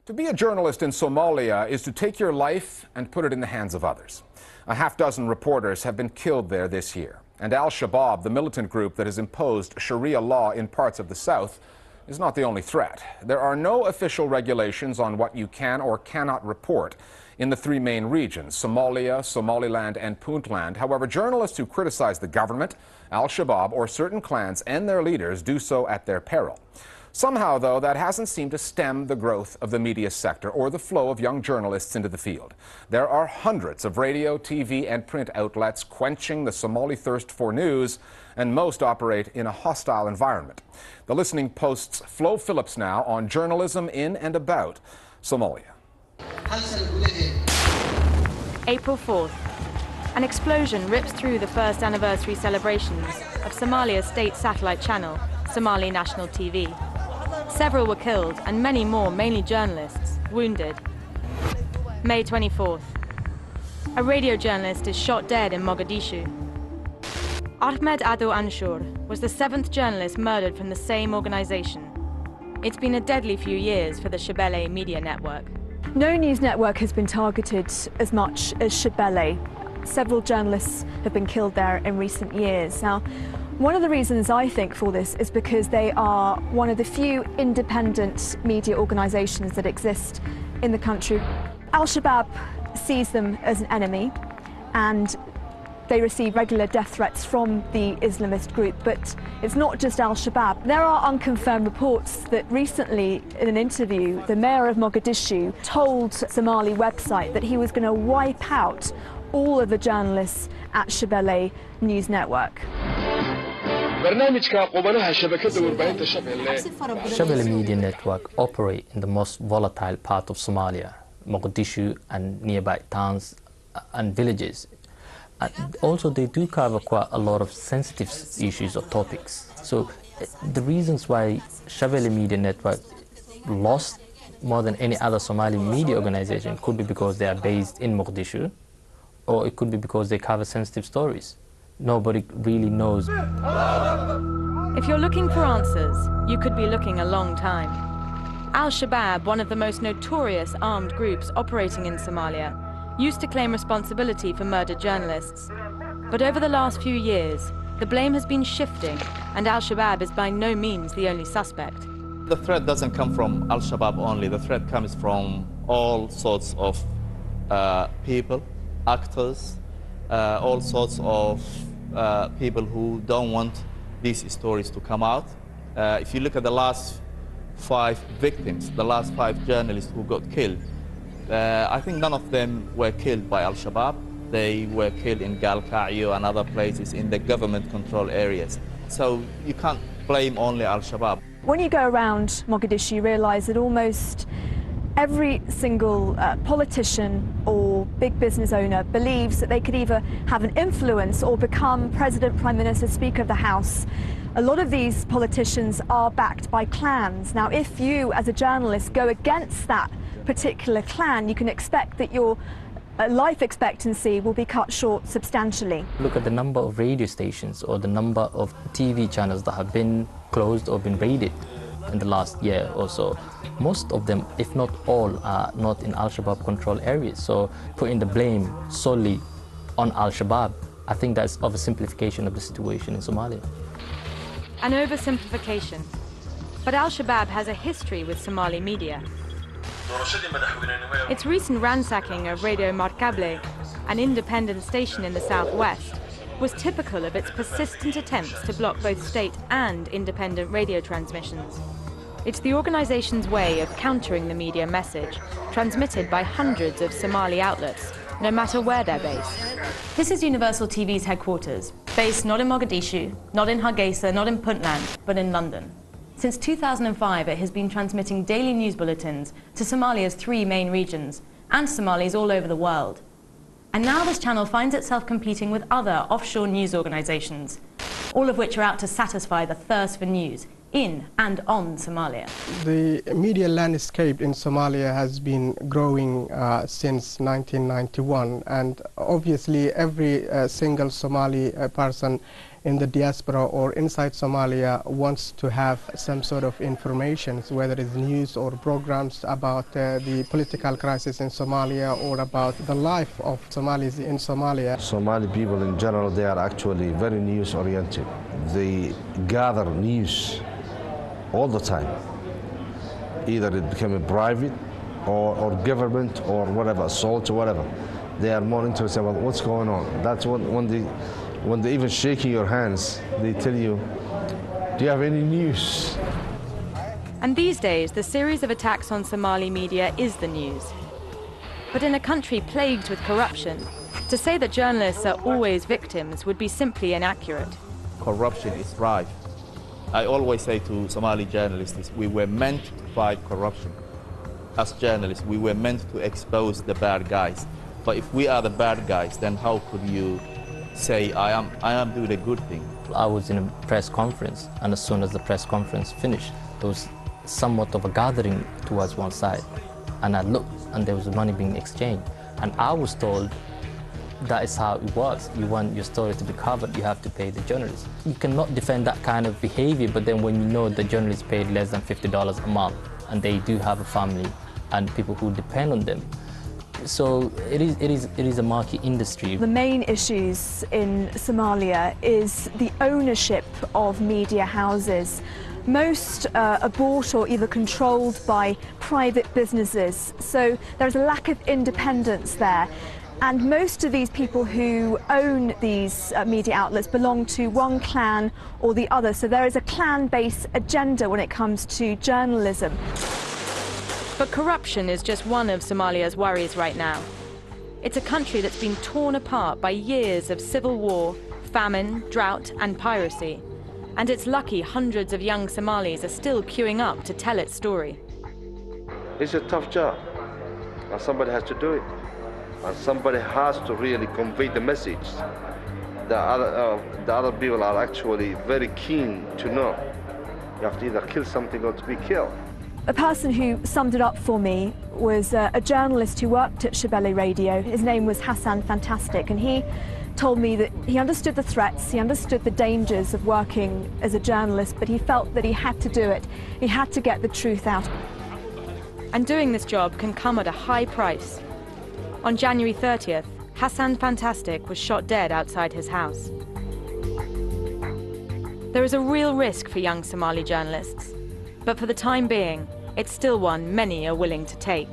To be a journalist in Somalia is to take your life and put it in the hands of others. A half-dozen reporters have been killed there this year. And al-Shabab, the militant group that has imposed Sharia law in parts of the south, is not the only threat. There are no official regulations on what you can or cannot report in the three main regions, Somalia, Somaliland, and Puntland. However, journalists who criticize the government, al-Shabab, or certain clans and their leaders do so at their peril. Somehow, though, that hasn't seemed to stem the growth of the media sector or the flow of young journalists into the field. There are hundreds of radio, TV, and print outlets quenching the Somali thirst for news, and most operate in a hostile environment. The Listening Post's Phillips now on journalism in and about Somalia. April 4th. An explosion rips through the first anniversary celebrations of Somalia's state satellite channel, Somali National TV. Several were killed and many more, mainly journalists, wounded. May 24th. A radio journalist is shot dead in Mogadishu. Ahmed Ado Anshur was the 7th journalist murdered from the same organization. It's been a deadly few years for the Shabelle media network. No news network has been targeted as much as Shabelle. Several journalists have been killed there in recent years. Now, one of the reasons I think for this is because they are one of the few independent media organizations that exist in the country. Al-Shabab sees them as an enemy and they receive regular death threats from the Islamist group, but it's not just Al-Shabab. There are unconfirmed reports that recently, in an interview, the mayor of Mogadishu told Somali website that he was going to wipe out all of the journalists at Shabelle News Network. Shabelle Media Network operate in the most volatile part of Somalia, Mogadishu and nearby towns and villages. Also, they do cover quite a lot of sensitive issues or topics. So the reasons why Shabelle Media Network lost more than any other Somali media organization could be because they are based in Mogadishu, or it could be because they cover sensitive stories. Nobody really knows. If you're looking for answers, you could be looking a long time. Al-Shabab, one of the most notorious armed groups operating in Somalia, used to claim responsibility for murdered journalists. But over the last few years, the blame has been shifting, and Al-Shabab is by no means the only suspect. The threat doesn't come from Al-Shabab only. The threat comes from all sorts of people, actors, all sorts of people who don't want these stories to come out. If you look at the last 5 victims, the last 5 journalists who got killed, I think none of them were killed by Al-Shabab. They were killed in Galkayo and other places in the government-controlled areas. So you can't blame only Al-Shabab. When you go around Mogadishu, you realize that almost every single politician or big business owner believes that they could either have an influence or become president, prime minister, speaker of the house. A lot of these politicians are backed by clans. Now, if you, as a journalist, go against that particular clan, you can expect that your life expectancy will be cut short substantially. Look at the number of radio stations or the number of TV channels that have been closed or been raided in the last year or so. Most of them, if not all, are not in Al-Shabaab controlled areas. So putting the blame solely on Al-Shabaab, I think that's oversimplification of the situation in Somalia. An oversimplification. But Al-Shabab has a history with Somali media. Its recent ransacking of Radio Markable, an independent station in the southwest, was typical of its persistent attempts to block both state and independent radio transmissions. It's the organization's way of countering the media message, transmitted by hundreds of Somali outlets, no matter where they're based. This is Universal TV's headquarters, based not in Mogadishu, not in Hargeisa, not in Puntland, but in London. Since 2005, it has been transmitting daily news bulletins to Somalia's 3 main regions, and Somalis all over the world. And now this channel finds itself competing with other offshore news organizations, all of which are out to satisfy the thirst for news in and on Somalia. The media landscape in Somalia has been growing since 1991, and obviously every single Somali person in the diaspora or inside Somalia wants to have some sort of information, whether it's news or programs about the political crisis in Somalia or about the life of Somalis in Somalia. Somali people in general, they are actually very news oriented. They gather news all the time. Either it became private or government or whatever, assault or whatever. They are more interested about what's going on. That's when they even shaking your hands, they tell you, do you have any news? And these days, the series of attacks on Somali media is the news. But in a country plagued with corruption, to say that journalists are always victims would be simply inaccurate. Corruption is rife. I always say to Somali journalists, we were meant to fight corruption. As journalists, we were meant to expose the bad guys. But if we are the bad guys, then how could you say, I am doing a good thing? I was in a press conference, and as soon as the press conference finished, there was somewhat of a gathering towards one side. And I looked, and there was money being exchanged. And I was told that is how it works. You want your story to be covered, you have to pay the journalist. You cannot defend that kind of behavior, but then when you know the journalists paid less than $50 a month, and they do have a family and people who depend on them. So it is a market industry. The main issues in Somalia is the ownership of media houses. Most are bought or either controlled by private businesses, so there's a lack of independence there. And most of these people who own these media outlets belong to one clan or the other, so there is a clan-based agenda when it comes to journalism. But corruption is just one of Somalia's worries right now. It's a country that's been torn apart by years of civil war, famine, drought, and piracy. And it's lucky hundreds of young Somalis are still queuing up to tell its story. It's a tough job, and somebody has to do it. And somebody has to really convey the message. The other people are actually very keen to know. You have to either kill something or to be killed. A person who summed it up for me was a journalist who worked at Shabelle Radio. His name was Hassan Fantastic, and he told me that he understood the threats, he understood the dangers of working as a journalist, but he felt that he had to do it. He had to get the truth out. And doing this job can come at a high price. On January 30th, Hassan Fantastic was shot dead outside his house. There is a real risk for young Somali journalists, but for the time being, it's still one many are willing to take.